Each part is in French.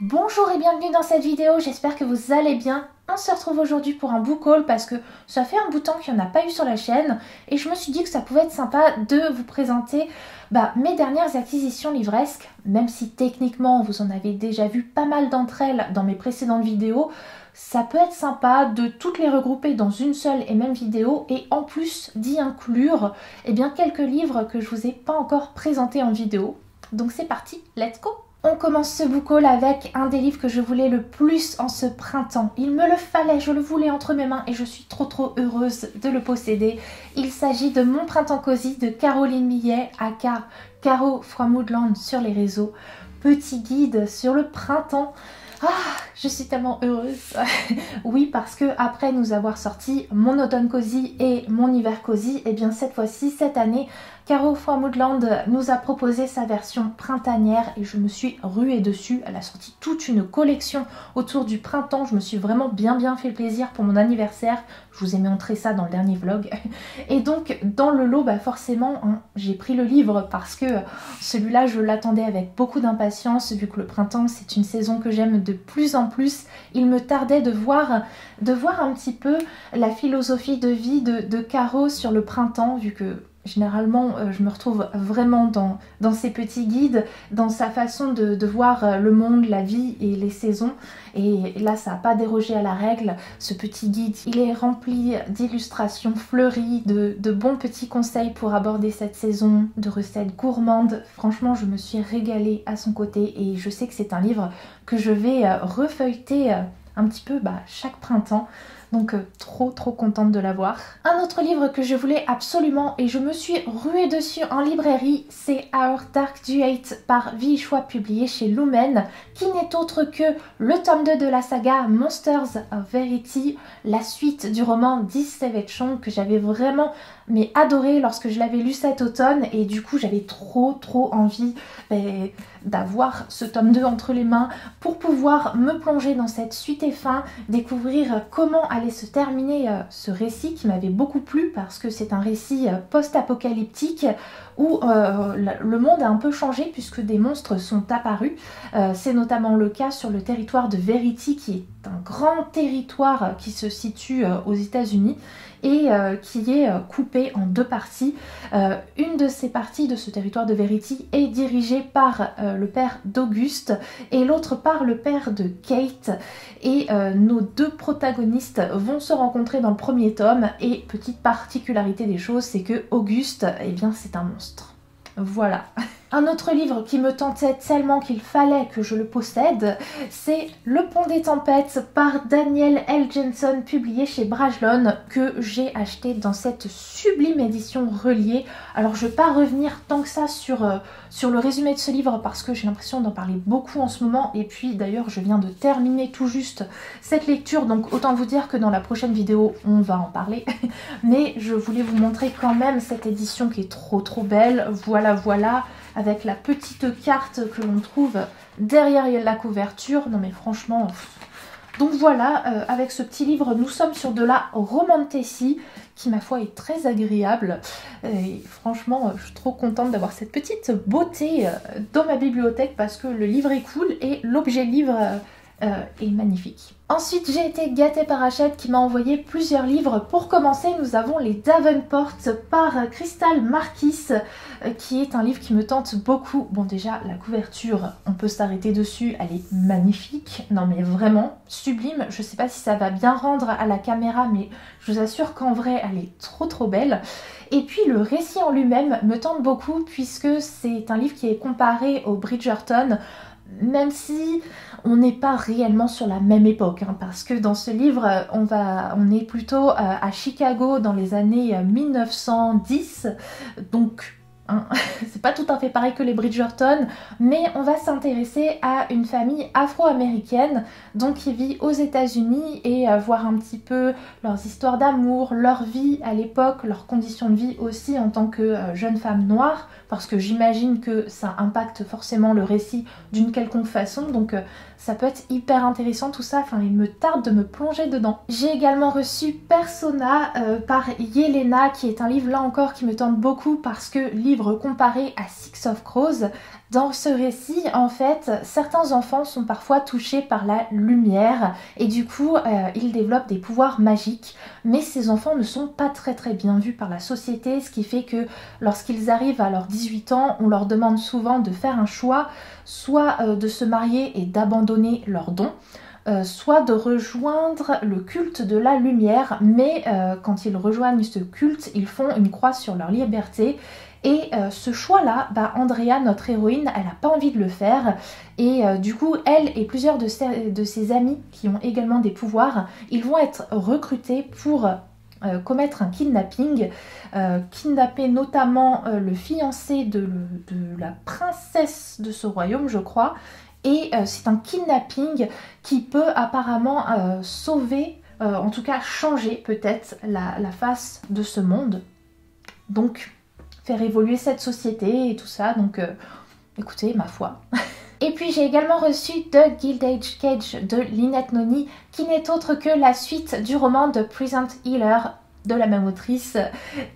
Bonjour et bienvenue dans cette vidéo, j'espère que vous allez bien. On se retrouve aujourd'hui pour un book haul parce que ça fait un bout de temps qu'il n'y en a pas eu sur la chaîne et je me suis dit que ça pouvait être sympa de vous présenter mes dernières acquisitions livresques, même si techniquement vous en avez déjà vu pas mal d'entre elles dans mes précédentes vidéos. Ça peut être sympa de toutes les regrouper dans une seule et même vidéo et en plus d'y inclure quelques livres que je vous ai pas encore présentés en vidéo. Donc c'est parti, let's go! On commence ce book haul avec un des livres que je voulais le plus en ce printemps. Il me le fallait, je le voulais entre mes mains et je suis trop heureuse de le posséder. Il s'agit de Mon printemps cosy de Caroline Millet, aka Caro from Woodland sur les réseaux. Petit guide sur le printemps. Ah, je suis tellement heureuse. Oui, parce que après nous avoir sorti Mon automne cosy et Mon hiver cosy, et bien cette fois-ci, cette année, Caro from Woodland nous a proposé sa version printanière et je me suis ruée dessus. Elle a sorti toute une collection autour du printemps. Je me suis vraiment bien fait plaisir pour mon anniversaire. Je vous ai montré ça dans le dernier vlog. Et donc dans le lot, forcément, j'ai pris le livre parce que celui-là, je l'attendais avec beaucoup d'impatience vu que le printemps, c'est une saison que j'aime de plus en plus. Il me tardait de voir un petit peu la philosophie de vie de Caro sur le printemps, vu que généralement, je me retrouve vraiment dans ces petits guides, dans sa façon de voir le monde, la vie et les saisons. Et là, ça n'a pas dérogé à la règle. Ce petit guide, il est rempli d'illustrations fleuries, de bons petits conseils pour aborder cette saison, de recettes gourmandes. Franchement, je me suis régalée à son côté et je sais que c'est un livre que je vais refeuilleter un petit peu chaque printemps. Donc trop contente de l'avoir. Un autre livre que je voulais absolument et je me suis ruée dessus en librairie, c'est Our Dark Duet par Vi Choi, publié chez Lumen, qui n'est autre que le tome 2 de la saga Monsters of Verity, la suite du roman d'Yves Chong que j'avais vraiment adoré lorsque je l'avais lu cet automne et du coup j'avais trop envie d'avoir ce tome 2 entre les mains pour pouvoir me plonger dans cette suite et fin, découvrir comment allait se terminer ce récit qui m'avait beaucoup plu parce que c'est un récit post-apocalyptique où le monde a un peu changé puisque des monstres sont apparus. C'est notamment le cas sur le territoire de Verity qui est un grand territoire qui se situe aux États-Unis et qui est coupé en deux parties. Une de ces parties de ce territoire de Verity est dirigée par le père d'Auguste et l'autre par le père de Kate. Et nos deux protagonistes vont se rencontrer dans le premier tome et petite particularité des choses, c'est que Auguste, c'est un monstre. Voilà. Un autre livre qui me tentait tellement qu'il fallait que je le possède, c'est Le Pont des Tempêtes par Daniel L. Jensen, publié chez Brajlon, que j'ai acheté dans cette sublime édition reliée. Alors je ne vais pas revenir tant que ça sur le résumé de ce livre parce que j'ai l'impression d'en parler beaucoup en ce moment et puis d'ailleurs je viens de terminer tout juste cette lecture, donc autant vous dire que dans la prochaine vidéo on va en parler. Mais je voulais vous montrer quand même cette édition qui est trop belle. Voilà, avec la petite carte que l'on trouve derrière la couverture. Non mais franchement... Donc voilà, avec ce petit livre, nous sommes sur de la romantasy qui, ma foi, est très agréable. Et franchement, je suis trop contente d'avoir cette petite beauté dans ma bibliothèque parce que le livre est cool et l'objet livre est magnifique. Ensuite, j'ai été gâtée par Hachette qui m'a envoyé plusieurs livres. Pour commencer, nous avons Les Davenport par Crystal Marquis, qui est un livre qui me tente beaucoup. Bon, déjà, la couverture, on peut s'arrêter dessus, elle est magnifique. Non mais vraiment, sublime. Je sais pas si ça va bien rendre à la caméra, mais je vous assure qu'en vrai, elle est trop belle. Et puis le récit en lui-même me tente beaucoup puisque c'est un livre qui est comparé au Bridgerton, même si on n'est pas réellement sur la même époque, parce que dans ce livre, on est plutôt à Chicago dans les années 1910, donc c'est pas tout à fait pareil que les Bridgerton, mais on va s'intéresser à une famille afro-américaine donc qui vit aux États-Unis et voir un petit peu leurs histoires d'amour, leur vie à l'époque, leurs conditions de vie aussi en tant que jeune femme noire, parce que j'imagine que ça impacte forcément le récit d'une quelconque façon, donc ça peut être hyper intéressant tout ça, il me tarde de me plonger dedans. J'ai également reçu Persona par Yelena, qui est un livre là encore qui me tente beaucoup parce que livre livre comparé à Six of Crows. Dans ce récit, en fait, certains enfants sont parfois touchés par la lumière et du coup, ils développent des pouvoirs magiques. Mais ces enfants ne sont pas très bien vus par la société, ce qui fait que lorsqu'ils arrivent à leurs 18 ans, on leur demande souvent de faire un choix, soit de se marier et d'abandonner leurs dons, soit de rejoindre le culte de la lumière, mais quand ils rejoignent ce culte, ils font une croix sur leur liberté. Et ce choix-là, Andrea, notre héroïne, elle n'a pas envie de le faire. Et du coup, elle et plusieurs de ses amis qui ont également des pouvoirs, ils vont être recrutés pour commettre un kidnapping, kidnapper notamment le fiancé de la princesse de ce royaume, je crois. Et c'est un kidnapping qui peut apparemment sauver, en tout cas changer peut-être la face de ce monde. Donc faire évoluer cette société et tout ça. Donc écoutez, ma foi. Et puis j'ai également reçu The Gilded Cage de Lynette Noni, qui n'est autre que la suite du roman de Present Healer de la même autrice,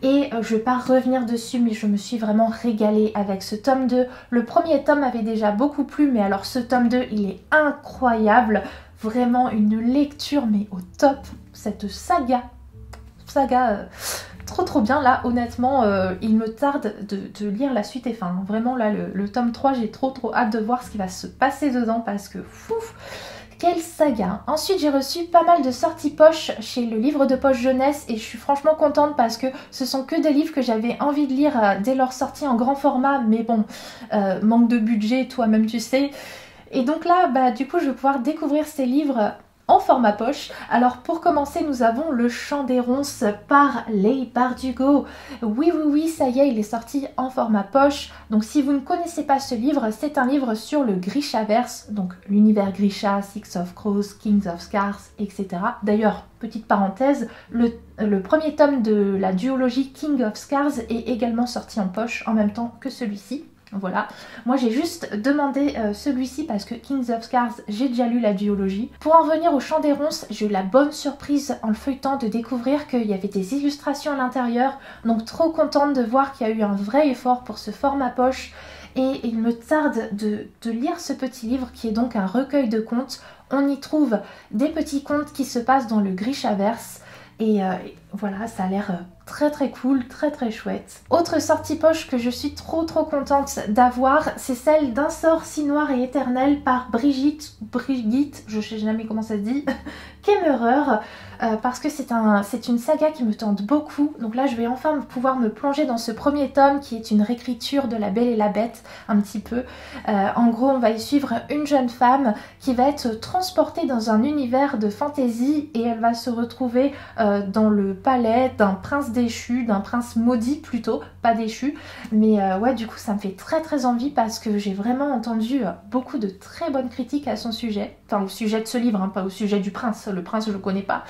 et je vais pas revenir dessus, mais je me suis vraiment régalée avec ce tome 2. Le premier tome avait déjà beaucoup plu, mais alors ce tome 2 il est incroyable, vraiment une lecture mais au top. Cette saga trop bien là, honnêtement il me tarde de lire la suite et fin. Vraiment là le tome 3, j'ai trop hâte de voir ce qui va se passer dedans parce que fouf, quelle saga. Ensuite j'ai reçu pas mal de sorties poche chez le livre de poche jeunesse et je suis franchement contente parce que ce sont que des livres que j'avais envie de lire dès leur sortie en grand format, mais bon, manque de budget, toi-même tu sais. Et donc là, du coup je vais pouvoir découvrir ces livres en format poche. Alors pour commencer, nous avons Le Chant des Ronces par Leigh Bardugo. Oui, ça y est, il est sorti en format poche. Donc si vous ne connaissez pas ce livre, c'est un livre sur le Grishaverse, donc l'univers Grisha, Six of Crows, Kings of Scars, etc. D'ailleurs, petite parenthèse, le premier tome de la duologie King of Scars est également sorti en poche en même temps que celui-ci. Voilà, moi j'ai juste demandé celui-ci parce que Kings of Scars, j'ai déjà lu la duologie. Pour en revenir au Chant des Ronces, j'ai eu la bonne surprise en le feuilletant de découvrir qu'il y avait des illustrations à l'intérieur. Donc trop contente de voir qu'il y a eu un vrai effort pour ce format poche. Et il me tarde de lire ce petit livre qui est donc un recueil de contes. On y trouve des petits contes qui se passent dans le Grishaverse. Et voilà, ça a l'air très cool, très chouette. Autre sortie poche que je suis trop contente d'avoir, c'est celle d'Un sort si noir et éternel par Brigitte, je sais jamais comment ça se dit, Kemmerer, parce que c'est une saga qui me tente beaucoup. Donc là je vais enfin pouvoir me plonger dans ce premier tome qui est une réécriture de La Belle et la Bête un petit peu. En gros on va y suivre une jeune femme qui va être transportée dans un univers de fantasy et elle va se retrouver dans le palais d'un prince déchu, d'un prince maudit plutôt, pas déchu. Mais ouais, du coup ça me fait très envie parce que j'ai vraiment entendu beaucoup de très bonnes critiques à son sujet. Enfin au sujet de ce livre, hein, pas au sujet du prince. Le prince je le connais pas.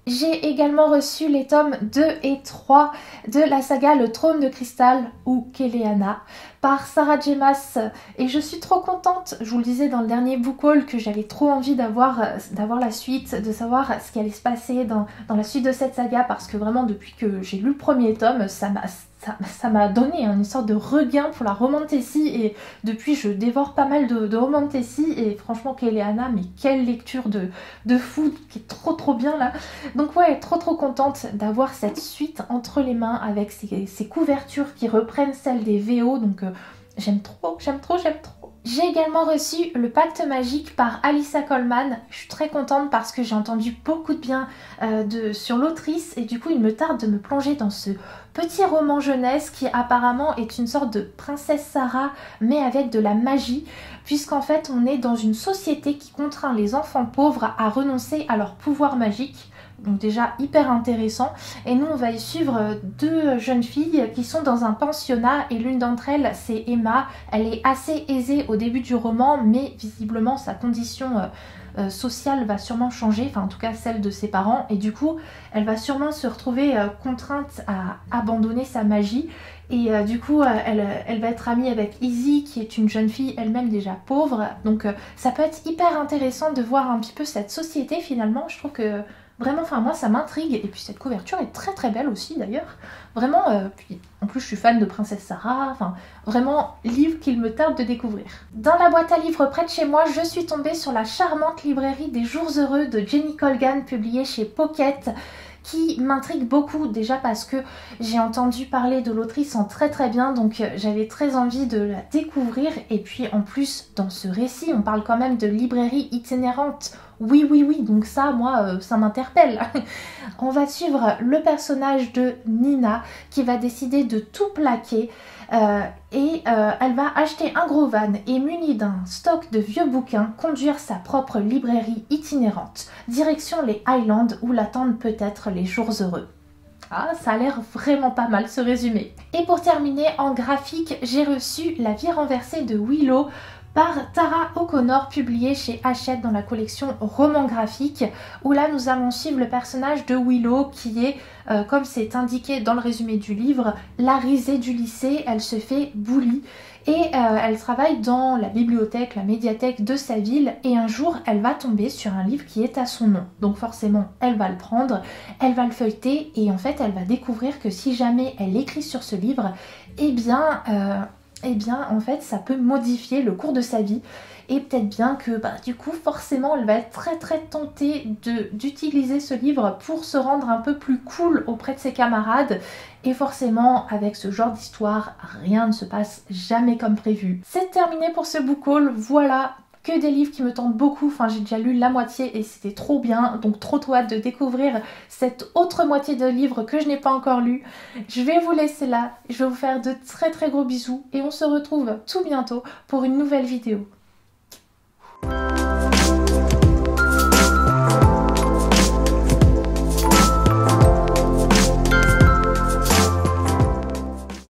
J'ai également reçu les tomes 2 et 3 de la saga Le Trône de Cristal ou Keleana par Sarah J. Maas et je suis trop contente. Je vous le disais dans le dernier book haul que j'avais trop envie d'avoir la suite, de savoir ce qui allait se passer dans la suite de cette saga parce que vraiment depuis que j'ai lu le premier tome, ça m'a donné une sorte de regain pour la romantasy et depuis je dévore pas mal de romantasy et franchement Keleana, mais quelle lecture de fou qui est trop bien là. Donc ouais, trop contente d'avoir cette suite entre les mains avec ces couvertures qui reprennent celles des VO, donc j'aime trop. J'ai également reçu Le Pacte Magique par Alyssa Coleman. Je suis très contente parce que j'ai entendu beaucoup de bien sur l'autrice et du coup il me tarde de me plonger dans ce petit roman jeunesse qui apparemment est une sorte de princesse Sarah mais avec de la magie puisqu'en fait on est dans une société qui contraint les enfants pauvres à renoncer à leur pouvoir magique. Donc déjà hyper intéressant et nous on va y suivre deux jeunes filles qui sont dans un pensionnat et l'une d'entre elles c'est Emma. Elle est assez aisée au début du roman mais visiblement sa condition sociale va sûrement changer, enfin en tout cas celle de ses parents et du coup elle va sûrement se retrouver contrainte à abandonner sa magie et du coup elle va être amie avec Izzy qui est une jeune fille elle-même déjà pauvre donc ça peut être hyper intéressant de voir un petit peu cette société finalement. Je trouve que Vraiment, enfin moi ça m'intrigue, et puis cette couverture est très très belle aussi d'ailleurs. Vraiment, puis en plus je suis fan de Princesse Sarah, enfin vraiment livre qu'il me tarde de découvrir. Dans la boîte à livres près de chez moi, je suis tombée sur la charmante librairie des Jours Heureux de Jenny Colgan, publiée chez Pocket, qui m'intrigue beaucoup, déjà parce que j'ai entendu parler de l'autrice en très très bien, donc j'avais très envie de la découvrir. Et puis en plus, dans ce récit, on parle quand même de librairie itinérante. Oui, oui, oui, donc ça, moi, ça m'interpelle. On va suivre le personnage de Nina qui va décider de tout plaquer elle va acheter un gros van et munie d'un stock de vieux bouquins, conduire sa propre librairie itinérante, direction les Highlands où l'attendent peut-être les jours heureux. Ah, ça a l'air vraiment pas mal ce résumé. Et pour terminer, en graphique, j'ai reçu La vie renversée de Willow par Tara O'Connor, publié chez Hachette dans la collection roman graphique, où là nous allons suivre le personnage de Willow qui est, comme c'est indiqué dans le résumé du livre, la risée du lycée. Elle se fait bully et elle travaille dans la bibliothèque, la médiathèque de sa ville, et un jour elle va tomber sur un livre qui est à son nom. Donc forcément elle va le prendre, elle va le feuilleter, et en fait elle va découvrir que si jamais elle écrit sur ce livre, eh bien en fait ça peut modifier le cours de sa vie, et peut-être bien que du coup forcément elle va être très très tentée d'utiliser ce livre pour se rendre un peu plus cool auprès de ses camarades, et forcément avec ce genre d'histoire rien ne se passe jamais comme prévu. C'est terminé pour ce book haul. Voilà, que des livres qui me tentent beaucoup, enfin j'ai déjà lu la moitié et c'était trop bien, donc trop hâte de découvrir cette autre moitié de livres que je n'ai pas encore lu. Je vais vous laisser là, je vais vous faire de très très gros bisous et on se retrouve tout bientôt pour une nouvelle vidéo.